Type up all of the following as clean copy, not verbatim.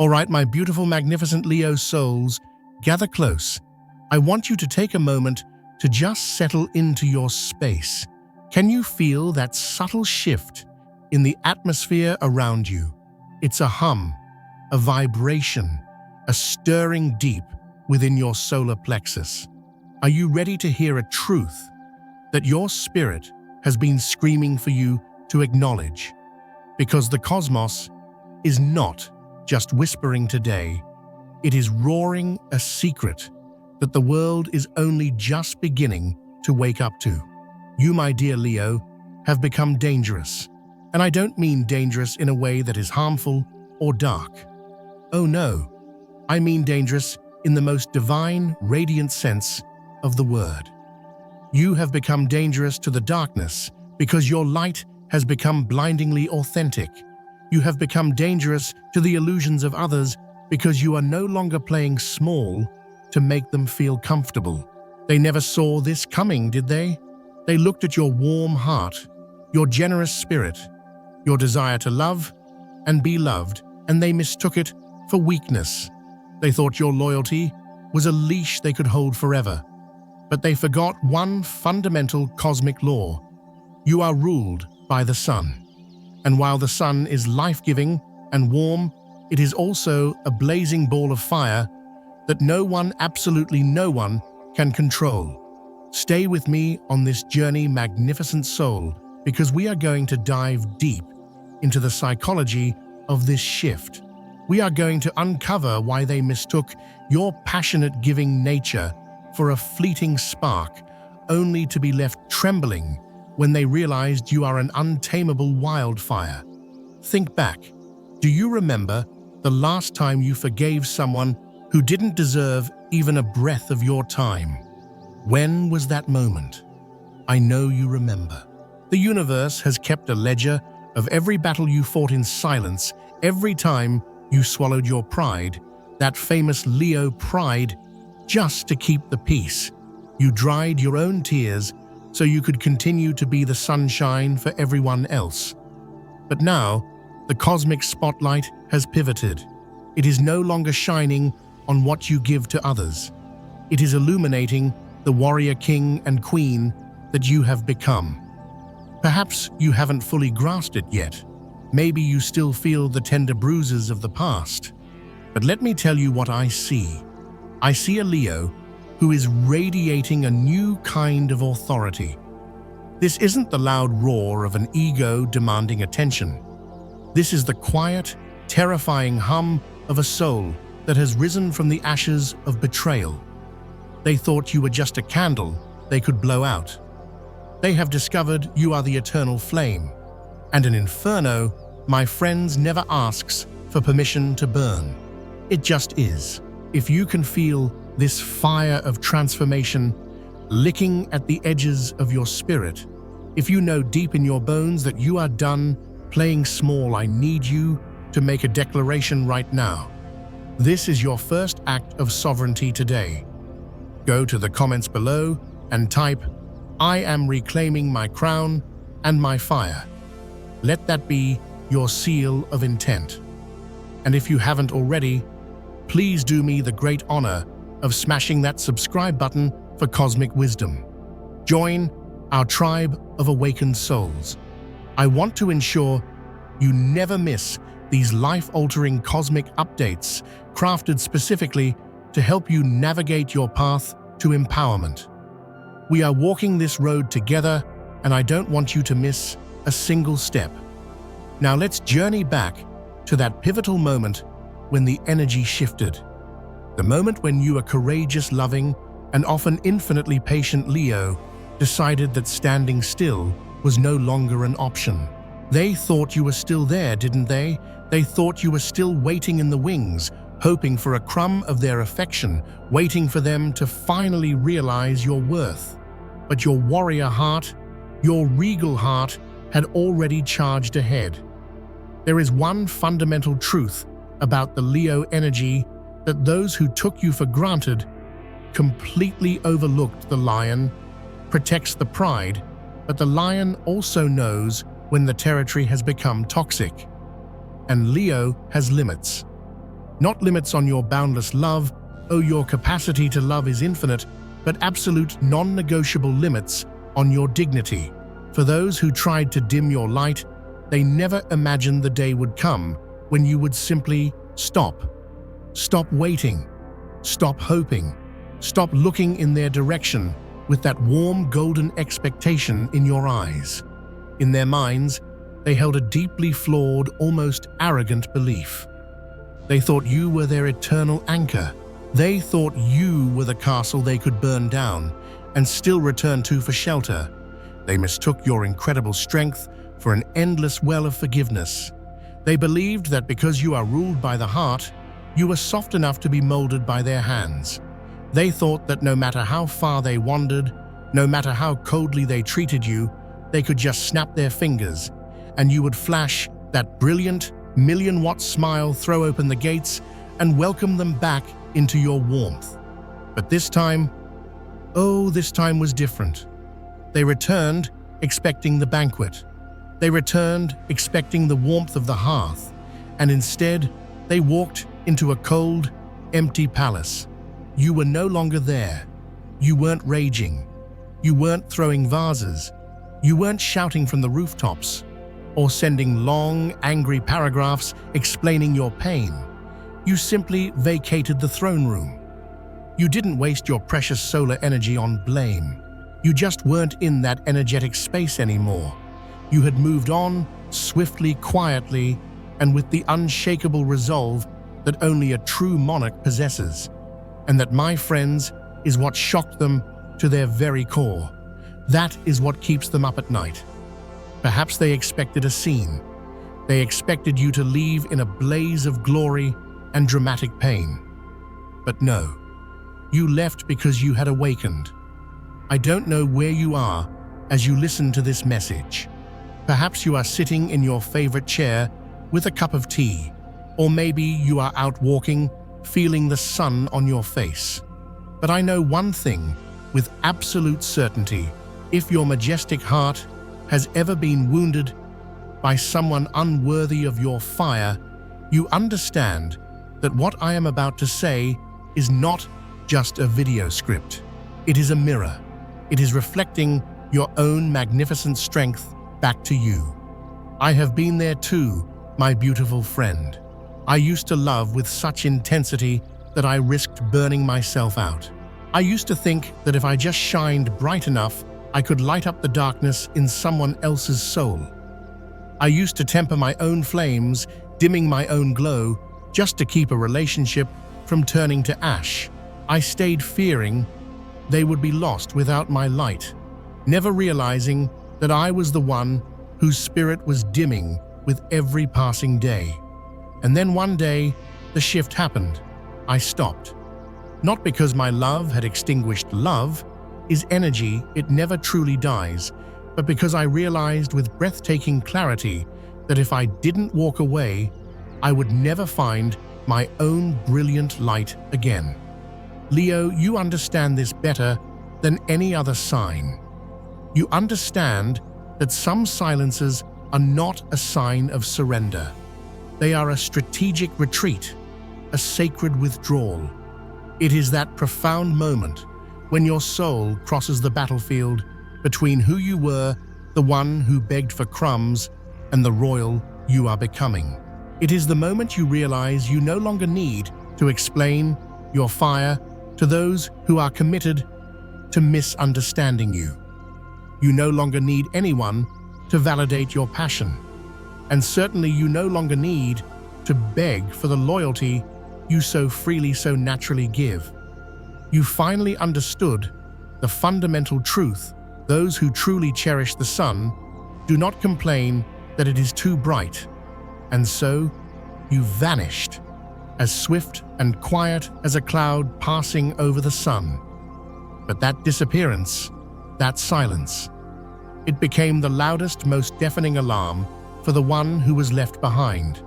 All right, my beautiful, magnificent Leo souls, gather close. I want you to take a moment to just settle into your space. Can you feel that subtle shift in the atmosphere around you? It's a hum, a vibration, a stirring deep within your solar plexus. Are you ready to hear a truth that your spirit has been screaming for you to acknowledge? Because the cosmos is not just whispering today, it is roaring a secret that the world is only just beginning to wake up to. You, my dear Leo, have become dangerous. And I don't mean dangerous in a way that is harmful or dark. Oh no, I mean dangerous in the most divine, radiant sense of the word. You have become dangerous to the darkness because your light has become blindingly authentic. You have become dangerous to the illusions of others because you are no longer playing small to make them feel comfortable. They never saw this coming, did they? They looked at your warm heart, your generous spirit, your desire to love and be loved, and they mistook it for weakness. They thought your loyalty was a leash they could hold forever. But they forgot one fundamental cosmic law. You are ruled by the sun. And while the sun is life-giving and warm, it is also a blazing ball of fire that no one, absolutely no one, can control. Stay with me on this journey, magnificent soul, because we are going to dive deep into the psychology of this shift. We are going to uncover why they mistook your passionate giving nature for a fleeting spark, only to be left trembling when they realized you are an untamable wildfire. Think back. Do you remember the last time you forgave someone who didn't deserve even a breath of your time? When was that moment? I know you remember. The universe has kept a ledger of every battle you fought in silence, every time you swallowed your pride, that famous Leo pride, just to keep the peace. You dried your own tears so you could continue to be the sunshine for everyone else. But now, the cosmic spotlight has pivoted. It is no longer shining on what you give to others. It is illuminating the warrior king and queen that you have become. Perhaps you haven't fully grasped it yet. Maybe you still feel the tender bruises of the past. But let me tell you what I see. I see a Leo who is radiating a new kind of authority. This isn't the loud roar of an ego demanding attention. This is the quiet, terrifying hum of a soul that has risen from the ashes of betrayal. They thought you were just a candle they could blow out. They have discovered you are the eternal flame, and an inferno, my friends, never asks for permission to burn. It just is. If you can feel this fire of transformation licking at the edges of your spirit, if you know deep in your bones that you are done playing small, I need you to make a declaration right now. This is your first act of sovereignty today. Go to the comments below and type, "I am reclaiming my crown and my fire." Let that be your seal of intent. And if you haven't already, please do me the great honor of smashing that subscribe button for cosmic wisdom. Join our tribe of awakened souls. I want to ensure you never miss these life-altering cosmic updates crafted specifically to help you navigate your path to empowerment. We are walking this road together, and I don't want you to miss a single step. Now let's journey back to that pivotal moment when the energy shifted. The moment when you, a courageous, loving, and often infinitely patient Leo, decided that standing still was no longer an option. They thought you were still there, didn't they? They thought you were still waiting in the wings, hoping for a crumb of their affection, waiting for them to finally realize your worth. But your warrior heart, your regal heart, had already charged ahead. There is one fundamental truth about the Leo energy, that those who took you for granted completely overlooked. The lion protects the pride, but the lion also knows when the territory has become toxic. And Leo has limits. Not limits on your boundless love. Oh, your capacity to love is infinite, but absolute non-negotiable limits on your dignity. For those who tried to dim your light, they never imagined the day would come when you would simply stop. Stop waiting. Stop hoping. Stop looking in their direction with that warm golden expectation in your eyes. In their minds, they held a deeply flawed, almost arrogant belief. They thought you were their eternal anchor. They thought you were the castle they could burn down and still return to for shelter. They mistook your incredible strength for an endless well of forgiveness. They believed that because you are ruled by the heart, you were soft enough to be molded by their hands. They thought that no matter how far they wandered, no matter how coldly they treated you, they could just snap their fingers, and you would flash that brilliant, million-watt smile, throw open the gates, and welcome them back into your warmth. But this time, oh, this time was different. They returned expecting the banquet. They returned expecting the warmth of the hearth, and instead, they walked into a cold, empty palace. You were no longer there. You weren't raging. You weren't throwing vases. You weren't shouting from the rooftops or sending long, angry paragraphs explaining your pain. You simply vacated the throne room. You didn't waste your precious solar energy on blame. You just weren't in that energetic space anymore. You had moved on, swiftly, quietly, and with the unshakable resolve that only a true monarch possesses. And that, my friends, is what shocked them to their very core. That is what keeps them up at night. Perhaps they expected a scene. They expected you to leave in a blaze of glory and dramatic pain. But no, you left because you had awakened. I don't know where you are as you listen to this message. Perhaps you are sitting in your favorite chair with a cup of tea, or maybe you are out walking, feeling the sun on your face. But I know one thing with absolute certainty: if your majestic heart has ever been wounded by someone unworthy of your fire, you understand that what I am about to say is not just a video script. It is a mirror. It is reflecting your own magnificent strength back to you. I have been there too, my beautiful friend. I used to love with such intensity that I risked burning myself out. I used to think that if I just shined bright enough, I could light up the darkness in someone else's soul. I used to temper my own flames, dimming my own glow, just to keep a relationship from turning to ash. I stayed fearing they would be lost without my light, never realizing that I was the one whose spirit was dimming with every passing day. And then one day, the shift happened. I stopped. Not because my love had extinguished love. Is energy, it never truly dies, but because I realized with breathtaking clarity that if I didn't walk away, I would never find my own brilliant light again. Leo, you understand this better than any other sign. You understand that some silences are not a sign of surrender. They are a strategic retreat, a sacred withdrawal. It is that profound moment when your soul crosses the battlefield between who you were, the one who begged for crumbs, and the royal you are becoming. It is the moment you realize you no longer need to explain your fire to those who are committed to misunderstanding you. You no longer need anyone to validate your passion. And certainly you no longer need to beg for the loyalty you so freely, so naturally give. You finally understood the fundamental truth: those who truly cherish the sun do not complain that it is too bright. And so, you vanished, as swift and quiet as a cloud passing over the sun. But that disappearance, that silence, it became the loudest, most deafening alarm for the one who was left behind.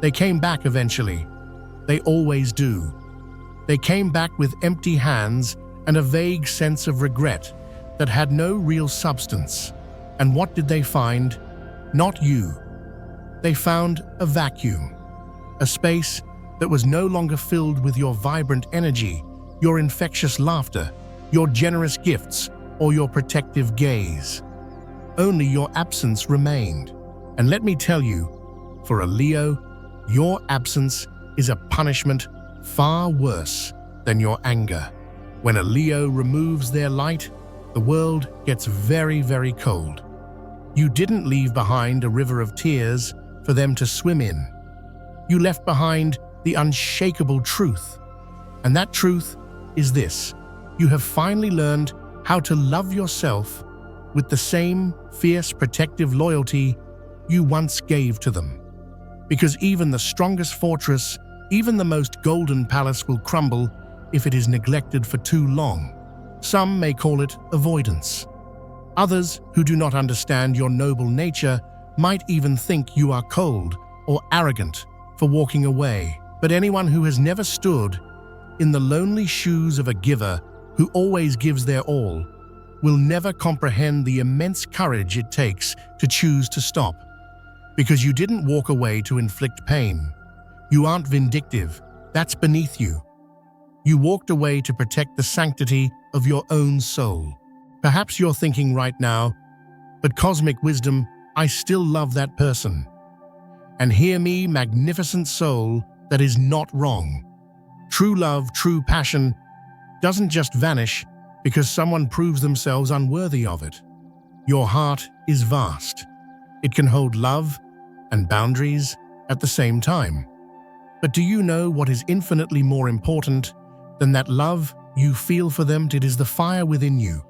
They came back eventually. They always do. They came back with empty hands and a vague sense of regret that had no real substance. And what did they find? Not you. They found a vacuum, a space that was no longer filled with your vibrant energy, your infectious laughter, your generous gifts, or your protective gaze. Only your absence remained. And let me tell you, for a Leo, your absence is a punishment far worse than your anger. When a Leo removes their light, the world gets very, very cold. You didn't leave behind a river of tears for them to swim in. You left behind the unshakable truth. And that truth is this: you have finally learned how to love yourself with the same fierce protective loyalty you once gave to them. Because even the strongest fortress, even the most golden palace will crumble if it is neglected for too long. Some may call it avoidance. Others, who do not understand your noble nature, might even think you are cold or arrogant for walking away. But anyone who has never stood in the lonely shoes of a giver who always gives their all will never comprehend the immense courage it takes to choose to stop. Because you didn't walk away to inflict pain. You aren't vindictive. That's beneath you. You walked away to protect the sanctity of your own soul. Perhaps you're thinking right now, but cosmic wisdom, I still love that person. And hear me, magnificent soul, that is not wrong. True love, true passion, doesn't just vanish because someone proves themselves unworthy of it. Your heart is vast. It can hold love and boundaries at the same time. But do you know what is infinitely more important than that love you feel for them? It is the fire within you.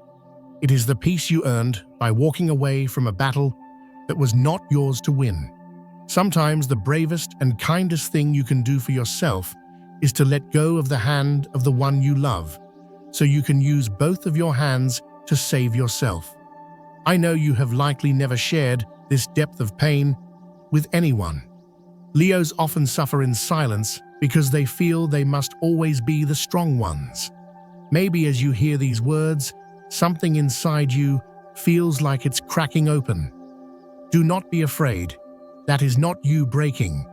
It is the peace you earned by walking away from a battle that was not yours to win. Sometimes the bravest and kindest thing you can do for yourself is to let go of the hand of the one you love, so you can use both of your hands to save yourself. I know you have likely never shared this depth of pain with anyone. Leos often suffer in silence because they feel they must always be the strong ones. Maybe as you hear these words, something inside you feels like it's cracking open. Do not be afraid. That is not you breaking.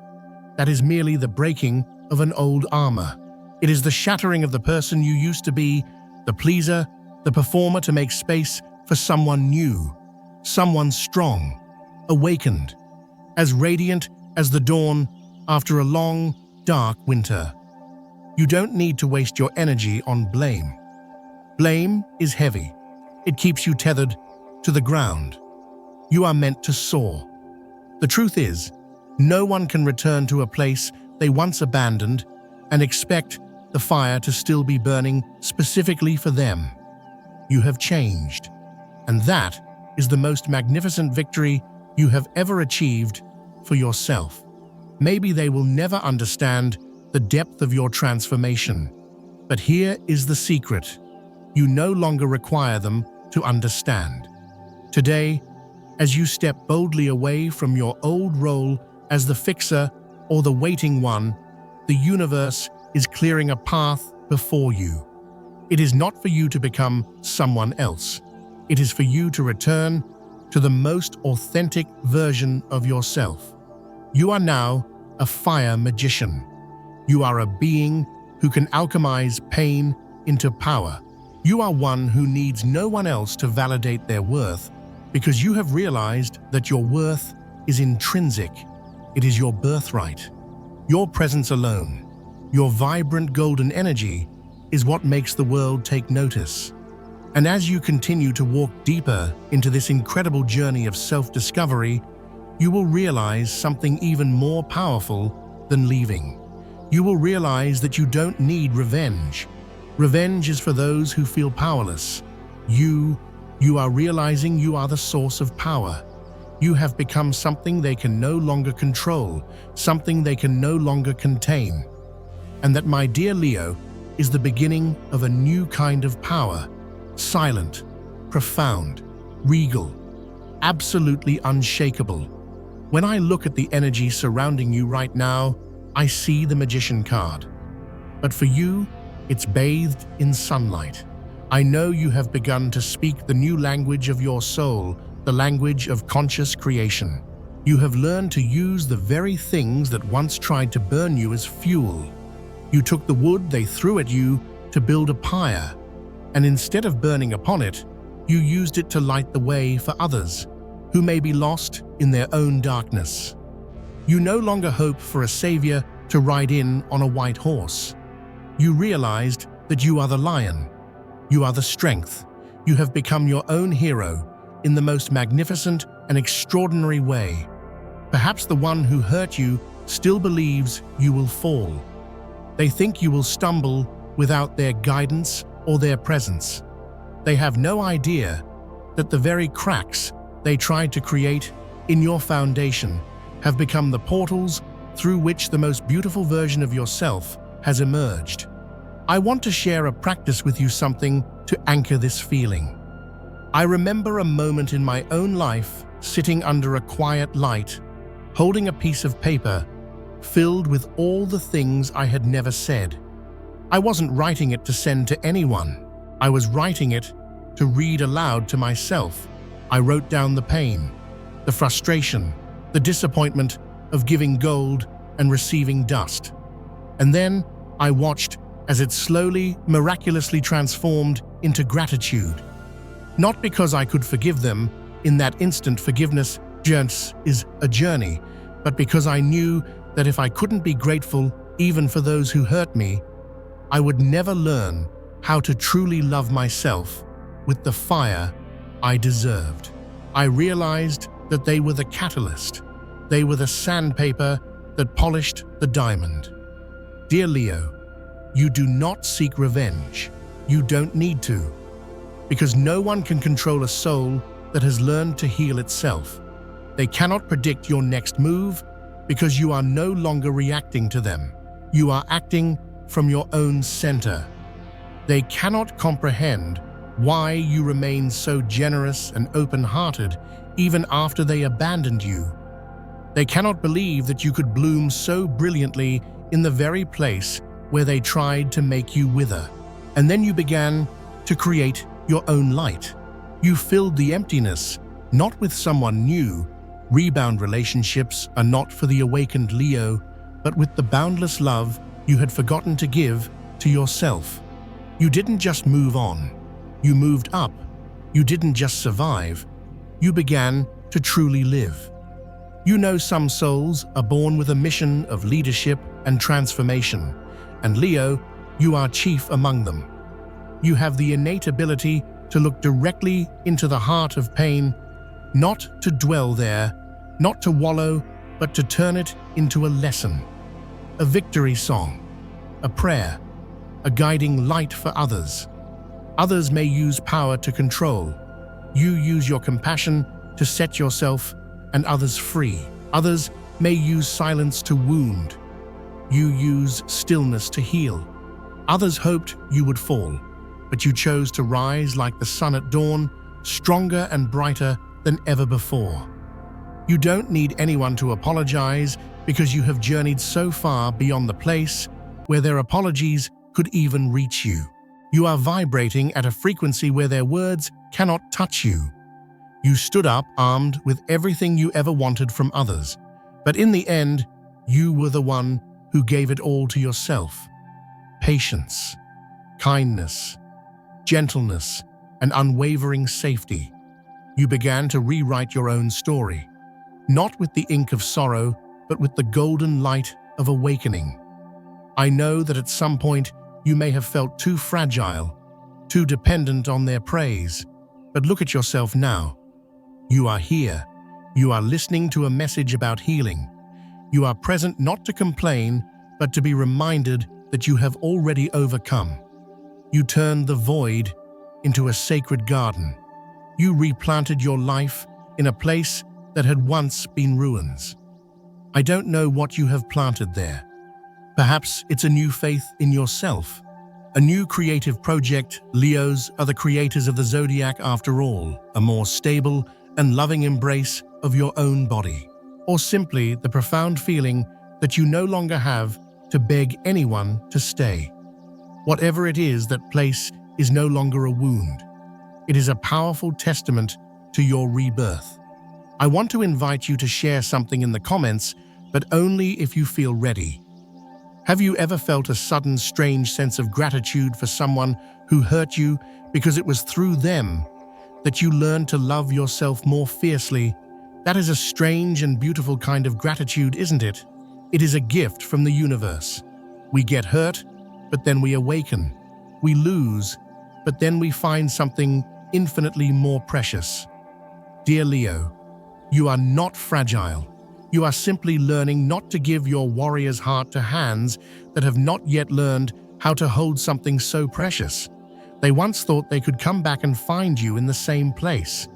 That is merely the breaking of an old armor. It is the shattering of the person you used to be, the pleaser, the performer, to make space for someone new, someone strong, awakened, as radiant as the dawn after a long, dark winter. You don't need to waste your energy on blame. Blame is heavy. It keeps you tethered to the ground. You are meant to soar. The truth is, no one can return to a place they once abandoned and expect the fire to still be burning specifically for them. You have changed, and that is the most magnificent victory you have ever achieved for yourself. Maybe they will never understand the depth of your transformation, but here is the secret. You no longer require them to understand. Today, as you step boldly away from your old role as the fixer or the waiting one, the universe is clearing a path before you. It is not for you to become someone else. It is for you to return to the most authentic version of yourself. You are now a fire magician. You are a being who can alchemize pain into power. You are one who needs no one else to validate their worth, because you have realized that your worth is intrinsic. It is your birthright. Your presence alone, your vibrant golden energy, is what makes the world take notice. And as you continue to walk deeper into this incredible journey of self-discovery, you will realize something even more powerful than leaving. You will realize that you don't need revenge. Revenge is for those who feel powerless. You are realizing you are the source of power. You have become something they can no longer control, something they can no longer contain. And that, my dear Leo, is the beginning of a new kind of power. Silent, profound, regal, absolutely unshakable. When I look at the energy surrounding you right now, I see the Magician card. But for you, it's bathed in sunlight. I know you have begun to speak the new language of your soul, the language of conscious creation. You have learned to use the very things that once tried to burn you as fuel. You took the wood they threw at you to build a pyre, and instead of burning upon it, you used it to light the way for others who may be lost in their own darkness. You no longer hope for a savior to ride in on a white horse. You realized that you are the lion. You are the strength. You have become your own hero in the most magnificent and extraordinary way. Perhaps the one who hurt you still believes you will fall. They think you will stumble without their guidance or their presence. They have no idea that the very cracks they tried to create in your foundation have become the portals through which the most beautiful version of yourself has emerged. I want to share a practice with you, something to anchor this feeling. I remember a moment in my own life sitting under a quiet light, holding a piece of paper filled with all the things I had never said. I wasn't writing it to send to anyone. I was writing it to read aloud to myself. I wrote down the pain, the frustration, the disappointment of giving gold and receiving dust. And then I watched as it slowly, miraculously transformed into gratitude. Not because I could forgive them in that instant. Forgiveness just is a journey, but because I knew that if I couldn't be grateful even for those who hurt me, I would never learn how to truly love myself with the fire I deserved. I realized that they were the catalyst. They were the sandpaper that polished the diamond. Dear Leo, you do not seek revenge. You don't need to, because no one can control a soul that has learned to heal itself. They cannot predict your next move because you are no longer reacting to them. You are acting from your own center. They cannot comprehend why you remain so generous and open-hearted even after they abandoned you. They cannot believe that you could bloom so brilliantly in the very place where they tried to make you wither. And then you began to create your own light. You filled the emptiness, not with someone new. Rebound relationships are not for the awakened Leo, but with the boundless love you had forgotten to give to yourself. You didn't just move on. You moved up. You didn't just survive. You began to truly live. You know, some souls are born with a mission of leadership and transformation, and Leo, you are chief among them. You have the innate ability to look directly into the heart of pain, not to dwell there, not to wallow, but to turn it into a lesson, a victory song, a prayer, a guiding light for others. Others may use power to control. You use your compassion to set yourself and others free. Others may use silence to wound. You use stillness to heal. Others hoped you would fall, but you chose to rise like the sun at dawn, stronger and brighter than ever before. You don't need anyone to apologize because you have journeyed so far beyond the place where their apologies could even reach you. You are vibrating at a frequency where their words cannot touch you. You stood up armed with everything you ever wanted from others, but in the end, you were the one who gave it all to yourself. Patience, kindness, gentleness, and unwavering safety. You began to rewrite your own story, not with the ink of sorrow, but with the golden light of awakening. I know that at some point you may have felt too fragile, too dependent on their praise, but look at yourself now. You are here. You are listening to a message about healing. You are present not to complain, but to be reminded that you have already overcome. You turned the void into a sacred garden. You replanted your life in a place that had once been ruins. I don't know what you have planted there. Perhaps it's a new faith in yourself, a new creative project. Leos are the creators of the zodiac after all, a more stable and loving embrace of your own body, or simply the profound feeling that you no longer have to beg anyone to stay. Whatever it is, that place is no longer a wound. It is a powerful testament to your rebirth. I want to invite you to share something in the comments, but only if you feel ready. Have you ever felt a sudden, strange sense of gratitude for someone who hurt you because it was through them that you learned to love yourself more fiercely? That is a strange and beautiful kind of gratitude, isn't it? It is a gift from the universe. We get hurt, but then we awaken. We lose, but then we find something infinitely more precious. Dear Leo, you are not fragile. You are simply learning not to give your warrior's heart to hands that have not yet learned how to hold something so precious. They once thought they could come back and find you in the same place.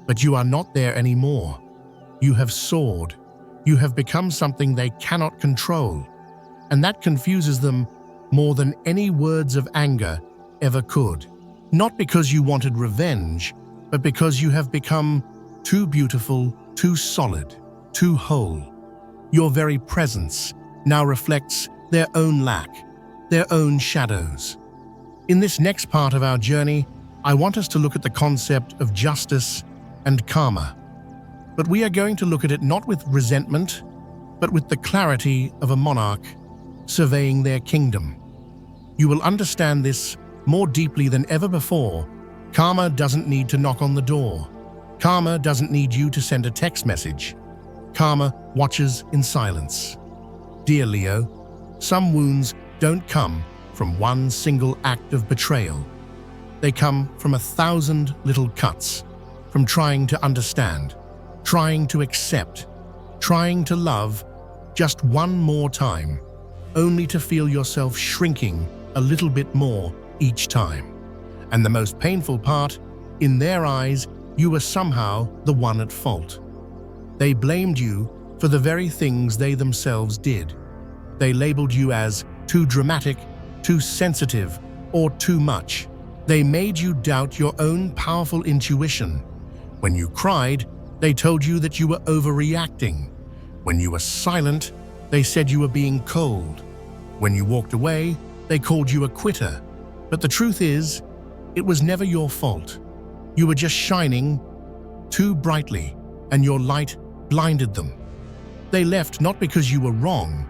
But you are not there anymore. You have soared. You have become something they cannot control. And that confuses them more than any words of anger ever could. Not because you wanted revenge, but because you have become too beautiful, too solid, too whole. Your very presence now reflects their own lack, their own shadows. In this next part of our journey, I want us to look at the concept of justice and karma. But we are going to look at it not with resentment, but with the clarity of a monarch surveying their kingdom. You will understand this more deeply than ever before. Karma doesn't need to knock on the door. Karma doesn't need you to send a text message. Karma watches in silence. Dear Leo, some wounds don't come from one single act of betrayal. They come from 1,000 little cuts, from trying to understand, trying to accept, trying to love just one more time, only to feel yourself shrinking a little bit more each time. And the most painful part, in their eyes, you were somehow the one at fault. They blamed you for the very things they themselves did. They labeled you as too dramatic, too sensitive, or too much. They made you doubt your own powerful intuition. When you cried, they told you that you were overreacting. When you were silent, they said you were being cold. When you walked away, they called you a quitter. But the truth is, it was never your fault. You were just shining too brightly, and your light blinded them. They left not because you were wrong,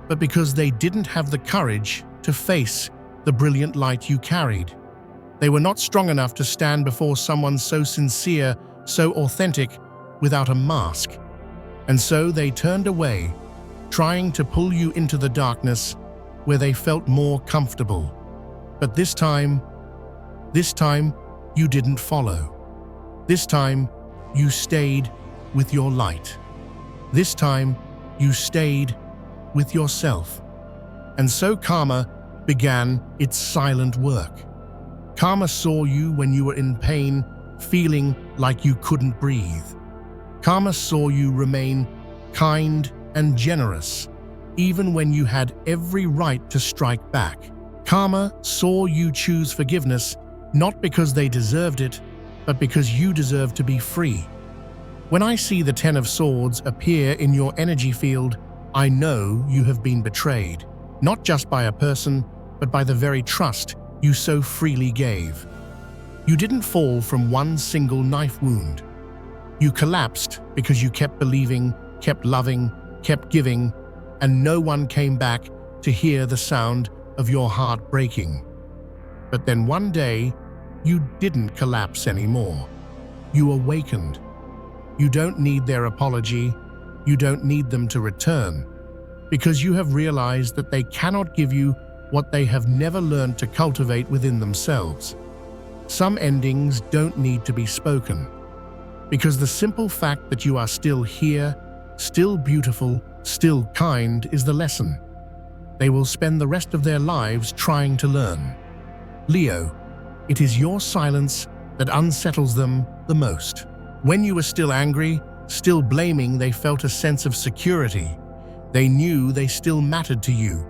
but because they didn't have the courage to face the brilliant light you carried. They were not strong enough to stand before someone so sincere, so authentic, without a mask. And so they turned away, trying to pull you into the darkness where they felt more comfortable. But this time, you didn't follow. This time, you stayed with your light. This time, you stayed with yourself. And so karma began its silent work. Karma saw you when you were in pain, feeling like you couldn't breathe. Karma saw you remain kind and generous, even when you had every right to strike back. Karma saw you choose forgiveness, not because they deserved it, but because you deserved to be free. When I see the Ten of Swords appear in your energy field, I know you have been betrayed, not just by a person, but by the very trust you so freely gave. You didn't fall from one single knife wound. You collapsed because you kept believing, kept loving, kept giving, and no one came back to hear the sound of your heart breaking. But then one day, you didn't collapse anymore. You awakened. You don't need their apology. You don't need them to return, because you have realized that they cannot give you what they have never learned to cultivate within themselves. Some endings don't need to be spoken, because the simple fact that you are still here, still beautiful, still kind is the lesson. They will spend the rest of their lives trying to learn. Leo, it is your silence that unsettles them the most. When you were still angry, still blaming, they felt a sense of security. They knew they still mattered to you.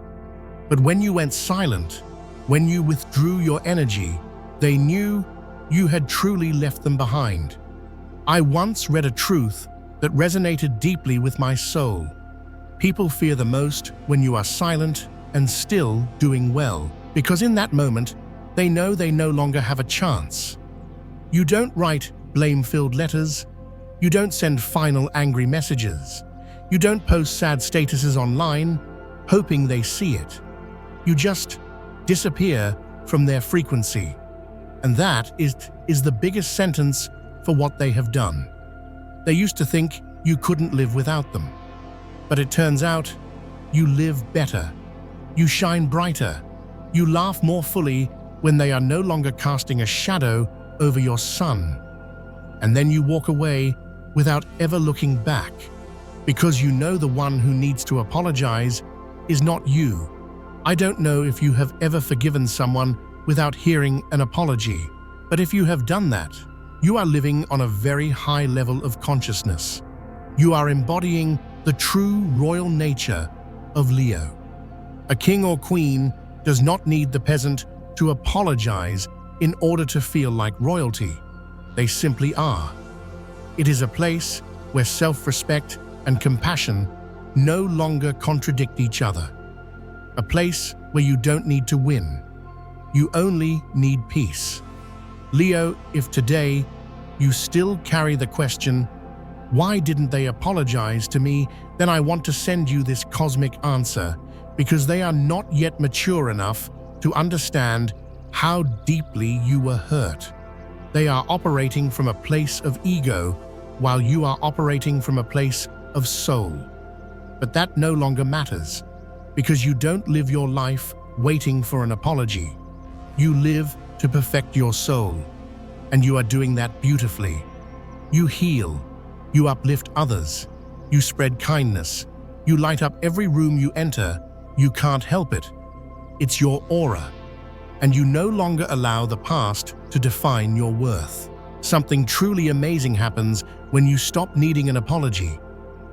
But when you went silent, when you withdrew your energy, they knew you had truly left them behind. I once read a truth that resonated deeply with my soul. People fear the most when you are silent and still doing well, because in that moment, they know they no longer have a chance. You don't write blame-filled letters. You don't send final angry messages. You don't post sad statuses online, hoping they see it. You just disappear from their frequency. And that is the biggest sentence for what they have done. They used to think you couldn't live without them. But it turns out you live better. You shine brighter. You laugh more fully when they are no longer casting a shadow over your sun. And then you walk away without ever looking back, because you know the one who needs to apologize is not you. I don't know if you have ever forgiven someone without hearing an apology, but if you have done that, you are living on a very high level of consciousness. You are embodying the true royal nature of Leo. A king or queen does not need the peasant to apologize in order to feel like royalty. They simply are. It is a place where self-respect and compassion no longer contradict each other. A place where you don't need to win. You only need peace. Leo, if today you still carry the question, why didn't they apologize to me? Then I want to send you this cosmic answer, because they are not yet mature enough to understand how deeply you were hurt. They are operating from a place of ego, while you are operating from a place of soul. But that no longer matters, because you don't live your life waiting for an apology. You live to perfect your soul, and you are doing that beautifully. You heal, you uplift others, you spread kindness, you light up every room you enter. You can't help it. It's your aura, and you no longer allow the past to define your worth. Something truly amazing happens when you stop needing an apology.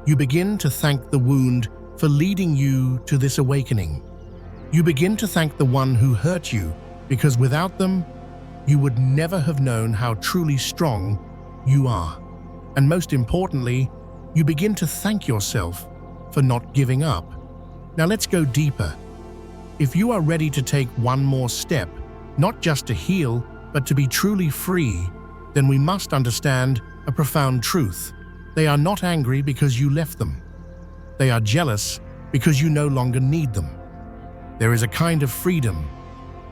You begin to thank the wound for leading you to this awakening. You begin to thank the one who hurt you, because without them, you would never have known how truly strong you are. And most importantly, you begin to thank yourself for not giving up. Now let's go deeper. If you are ready to take one more step, not just to heal, but to be truly free, then we must understand a profound truth. They are not angry because you left them. They are jealous because you no longer need them. There is a kind of freedom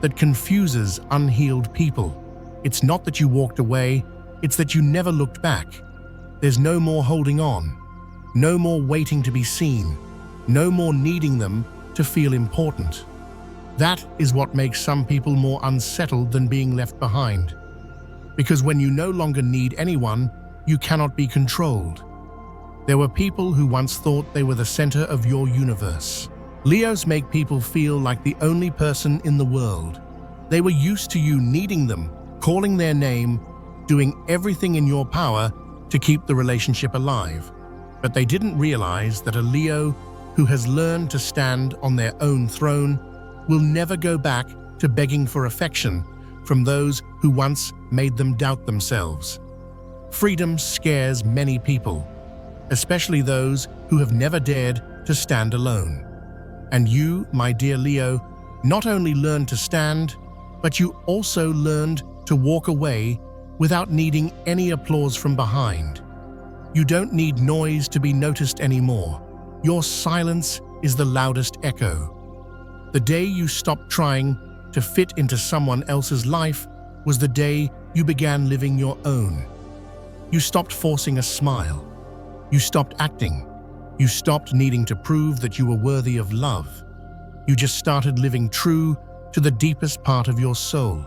that confuses unhealed people. It's not that you walked away, it's that you never looked back. There's no more holding on, no more waiting to be seen, no more needing them to feel important. That is what makes some people more unsettled than being left behind. Because when you no longer need anyone, you cannot be controlled. There were people who once thought they were the center of your universe. Leos make people feel like the only person in the world. They were used to you needing them, calling their name, doing everything in your power to keep the relationship alive. But they didn't realize that a Leo who has learned to stand on their own throne will never go back to begging for affection from those who once made them doubt themselves. Freedom scares many people, especially those who have never dared to stand alone. And you, my dear Leo, not only learned to stand, but you also learned to walk away without needing any applause from behind. You don't need noise to be noticed anymore. Your silence is the loudest echo. The day you stopped trying to fit into someone else's life was the day you began living your own. You stopped forcing a smile. You stopped acting. You stopped needing to prove that you were worthy of love. You just started living true to the deepest part of your soul.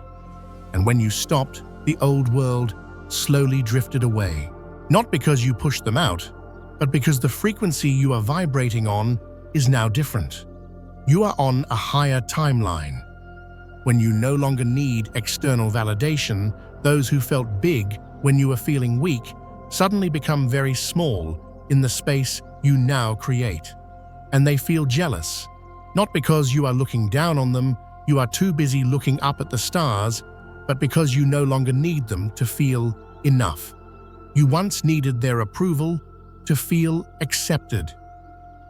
And when you stopped, the old world slowly drifted away. Not because you pushed them out, but because the frequency you are vibrating on is now different. You are on a higher timeline. When you no longer need external validation, those who felt big when you were feeling weak suddenly become very small in the space you now create. And they feel jealous. Not because you are looking down on them, you are too busy looking up at the stars, but because you no longer need them to feel enough. You once needed their approval to feel accepted.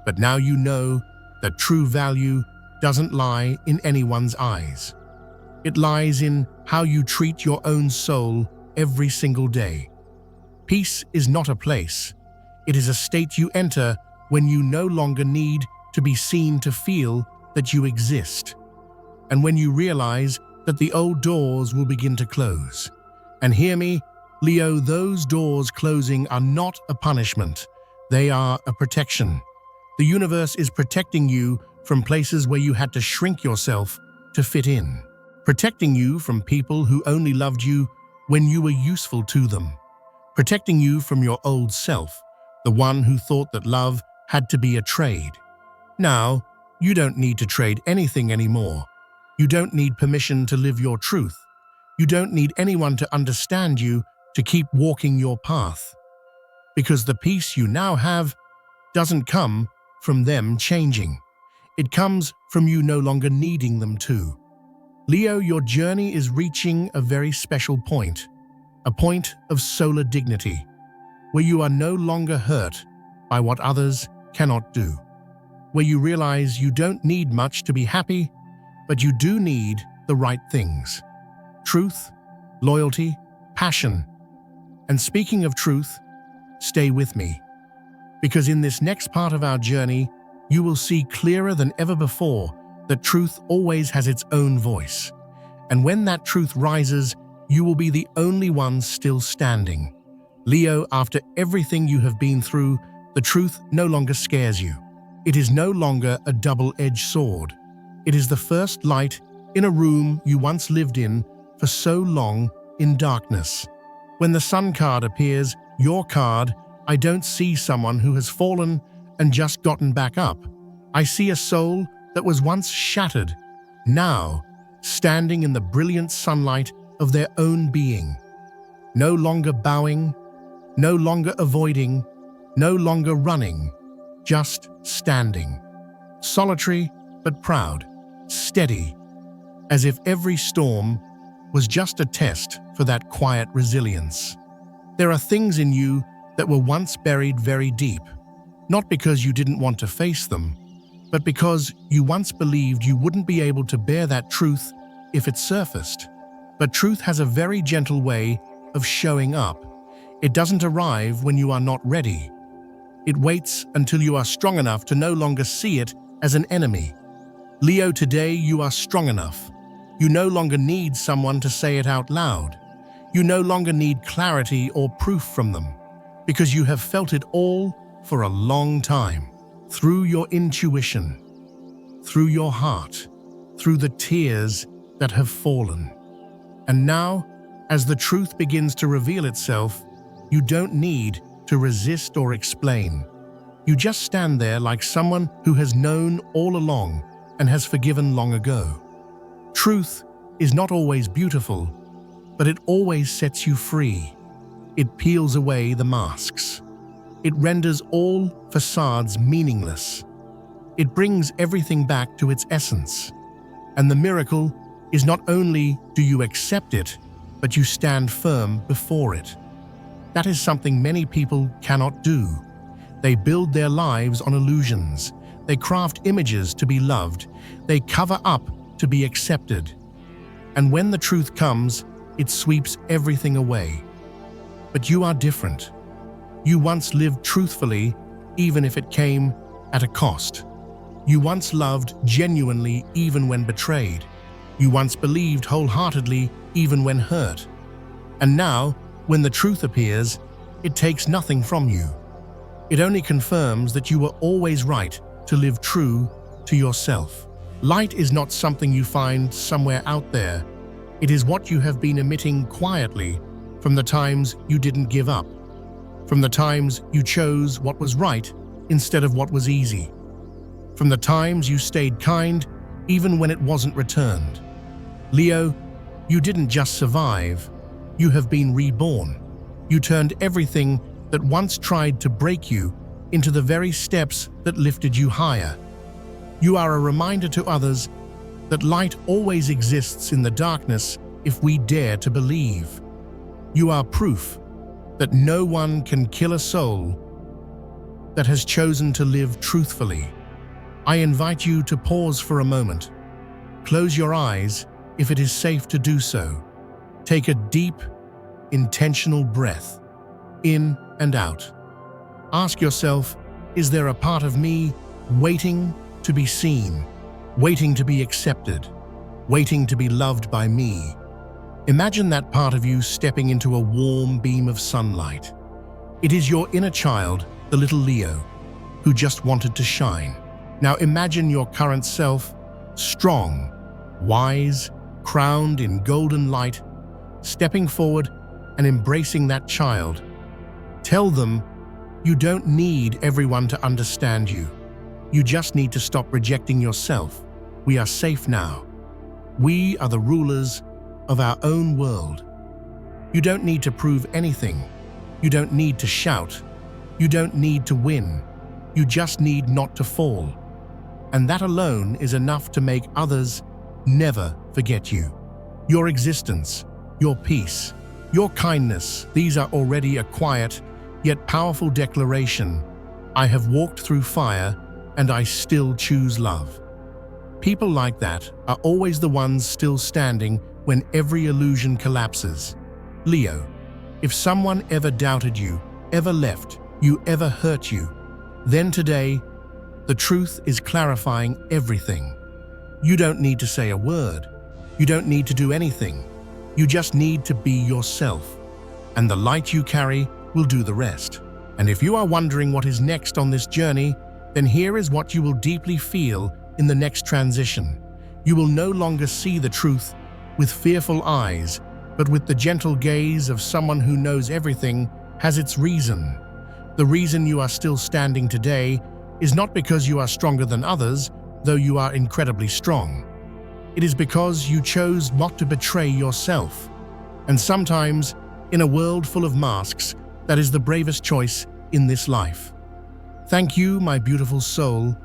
But now you know that true value doesn't lie in anyone's eyes. It lies in how you treat your own soul every single day. Peace is not a place. It is a state you enter when you no longer need to be seen to feel that you exist, and when you realize that the old doors will begin to close. And hear me, Leo, those doors closing are not a punishment. They are a protection. The universe is protecting you from places where you had to shrink yourself to fit in, protecting you from people who only loved you when you were useful to them, protecting you from your old self, the one who thought that love had to be a trade. Now, you don't need to trade anything anymore. You don't need permission to live your truth. You don't need anyone to understand you to keep walking your path. Because the peace you now have doesn't come from them changing. It comes from you no longer needing them to. Leo, your journey is reaching a very special point, a point of solar dignity, where you are no longer hurt by what others cannot do, where you realize you don't need much to be happy, but you do need the right things: truth, loyalty, passion. And speaking of truth, stay with me, because in this next part of our journey, you will see clearer than ever before that truth always has its own voice. And when that truth rises, you will be the only one still standing. Leo, after everything you have been through, the truth no longer scares you. It is no longer a double-edged sword. It is the first light in a room you once lived in for so long in darkness. When the sun card appears, your card, I don't see someone who has fallen and just gotten back up. I see a soul that was once shattered, now standing in the brilliant sunlight of their own being. No longer bowing, no longer avoiding, no longer running, just standing. Solitary but proud, steady, as if every storm was just a test for that quiet resilience. There are things in you that were once buried very deep, not because you didn't want to face them, but because you once believed you wouldn't be able to bear that truth if it surfaced. But truth has a very gentle way of showing up. It doesn't arrive when you are not ready. It waits until you are strong enough to no longer see it as an enemy. Leo, today you are strong enough. You no longer need someone to say it out loud. You no longer need clarity or proof from them, because you have felt it all for a long time, through your intuition, through your heart, through the tears that have fallen. And now, as the truth begins to reveal itself, you don't need to resist or explain. You just stand there like someone who has known all along and has forgiven long ago. Truth is not always beautiful, but it always sets you free. It peels away the masks. It renders all facades meaningless. It brings everything back to its essence. And the miracle is not only do you accept it, but you stand firm before it. That is something many people cannot do. They build their lives on illusions. They craft images to be loved. They cover up to be accepted. And when the truth comes, it sweeps everything away. But you are different. You once lived truthfully, even if it came at a cost. You once loved genuinely, even when betrayed. You once believed wholeheartedly, even when hurt. And now, when the truth appears, it takes nothing from you. It only confirms that you were always right to live true to yourself. Light is not something you find somewhere out there. It is what you have been emitting quietly from the times you didn't give up, from the times you chose what was right instead of what was easy, from the times you stayed kind even when it wasn't returned. Leo, you didn't just survive, you have been reborn. You turned everything that once tried to break you into the very steps that lifted you higher. You are a reminder to others that light always exists in the darkness if we dare to believe. You are proof that no one can kill a soul that has chosen to live truthfully. I invite you to pause for a moment. Close your eyes if it is safe to do so. Take a deep, intentional breath. in and out. Ask yourself, is there a part of me waiting to be seen, waiting to be accepted, waiting to be loved by me? Imagine that part of you stepping into a warm beam of sunlight. It is your inner child, the little Leo, who just wanted to shine. Now imagine your current self, strong, wise, crowned in golden light, stepping forward and embracing that child. Tell them, you don't need everyone to understand you. You just need to stop rejecting yourself. We are safe now. We are the rulers of our own world. You don't need to prove anything. You don't need to shout. You don't need to win. You just need not to fall. And that alone is enough to make others never forget you. Your existence, your peace, your kindness, these are already a quiet yet powerful declaration. I have walked through fire and I still choose love. People like that are always the ones still standing when every illusion collapses. Leo, if someone ever doubted you, ever left you, ever hurt you, then today, the truth is clarifying everything. You don't need to say a word. You don't need to do anything. You just need to be yourself. And the light you carry will do the rest. And if you are wondering what is next on this journey, then here is what you will deeply feel in the next transition. You will no longer see the truth with fearful eyes, but with the gentle gaze of someone who knows everything has its reason. The reason you are still standing today is not because you are stronger than others, though you are incredibly strong. It is because you chose not to betray yourself. And sometimes, in a world full of masks, that is the bravest choice in this life. Thank you, my beautiful soul,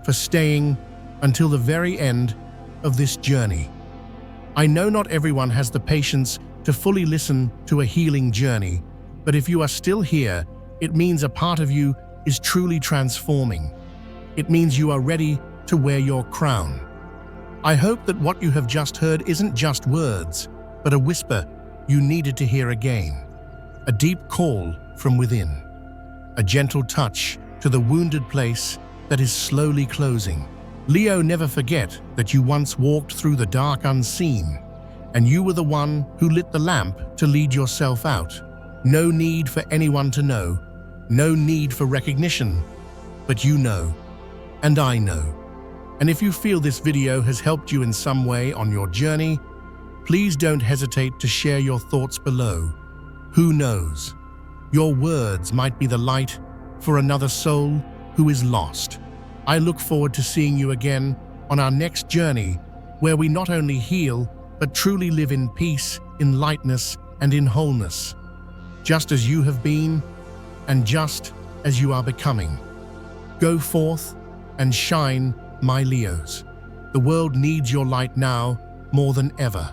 for staying until the very end of this journey. I know not everyone has the patience to fully listen to a healing journey, but if you are still here, it means a part of you is truly transforming. It means you are ready to wear your crown. I hope that what you have just heard isn't just words, but a whisper you needed to hear again. A deep call from within. A gentle touch to the wounded place that is slowly closing. Leo, never forget that you once walked through the dark unseen, and you were the one who lit the lamp to lead yourself out. No need for anyone to know, no need for recognition, but you know, and I know. And if you feel this video has helped you in some way on your journey, please don't hesitate to share your thoughts below. Who knows? Your words might be the light for another soul who is lost. I look forward to seeing you again on our next journey, where we not only heal, but truly live in peace, in lightness, and in wholeness. Just as you have been, and just as you are becoming. Go forth and shine, my Leos. The world needs your light now more than ever.